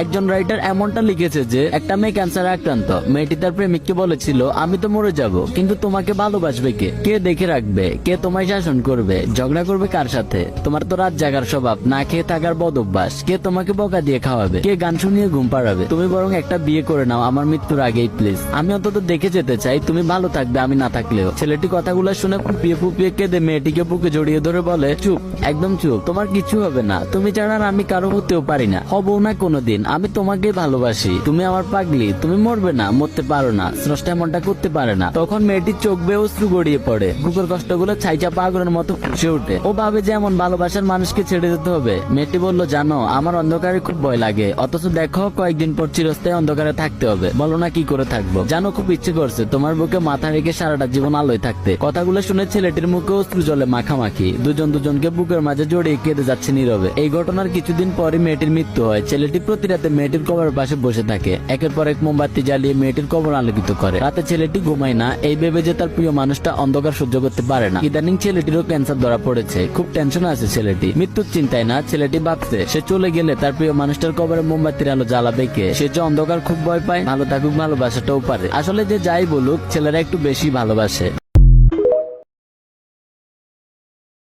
একজন রাইটার এমনটা লিখেছে যে একটা মেয়ে ক্যান্সারে আক্রান্ত। মেয়েটি তার প্রেমিককে বলেছিল, আমি তো মরে যাব, কিন্তু তোমাকে ভালোবাসবে কে? কে দেখে রাখবে? কে তোমায় শাসন করবে? ঝগড়া করবে কার সাথে? তোমার তো রাত জাগার স্বভাব, না খেয়ে থাকার বদ অভ্যাস। কে তোমাকে বকা দিয়ে খাওয়াবে? কে গান শুনিয়ে ঘুম পাড়াবে? তুমি বরং একটা বিয়ে করে নাও আমার মৃত্যুর আগেই প্লিজ। আমি অন্তত দেখে যেতে চাই তুমি ভালো থাকবে আমি না থাকলেও। ছেলেটি কথাগুলো শুনে ফুপিয়ে ফুপিয়ে কেঁদে মেয়েটিকে বুকে জড়িয়ে ধরে বলে, চুপ, একদম চুপ, তোমার কিছু হবে না। তুমি ছাড়া আর আমি কারো হতেও পারি না, হবো না কোনোদিন। আমি তোমাকে ভালোবাসি, তুমি আমার পাগলি, তুমি মরবে না, মরতে পারো না, স্রষ্টা এমনটা করতে পারে না। তখন মেয়েটির চোখ বেয়ে অশ্রু গড়িয়ে পড়ে, বুকের কষ্টগুলো ছাইচা পাগলের মতো ফুসে ওঠে। ও ভাবে যে এমন ভালোবাসার মানুষকে ছেড়ে দিতে হবে। মেয়েটি বলল, জানো আমার অন্ধকারে খুব ভয় লাগে, অথচ দেখো কয়েকদিন পর চিরস্থায়ী অন্ধকারে থাকতে হবে। বলো না কি করে থাকবো? জানো খুব ইচ্ছে করছে তোমার বুকে মাথা রেখে সারাটা জীবন আলোয় থাকতে। কথাগুলো শুনে ছেলেটির মুখে অশ্রু জলে মাখামাখি, দুজন দুজনকে বুকের মাঝে জড়িয়ে কেঁদে যাচ্ছে নীরবে। এই ঘটনার কিছুদিন পরই মেয়েটির মৃত্যু হয়। ছেলেটি প্রতি রাতে মেয়েটির কবরের পাশে বসে থাকে, একের পর এক মোমবাতি জ্বালিয়ে মেয়েটির কবর আলোকিত করে। রাতে ছেলেটি ঘুমায় না, এই ভেবে যে তার প্রিয় মানুষটা অন্ধকার সহ্য করতে পারে না। ইদানিং ছেলেটিরও ক্যান্সার ধরা পড়েছে, খুব টেনশন আছে ছেলেটি। মৃত্যুর চিন্তায় না, ছেলেটি ভাবছে সে চলে গেলে তার প্রিয় মানুষটার কবরে মোমবাতির আলো জ্বালাবে কে? সে যে অন্ধকার খুব ভয় পায়, ভালো থাকুক ভালোবাসাটাও পারে। আসলে যে যাই বলুক, ছেলেরা একটু বেশি ভালোবাসে।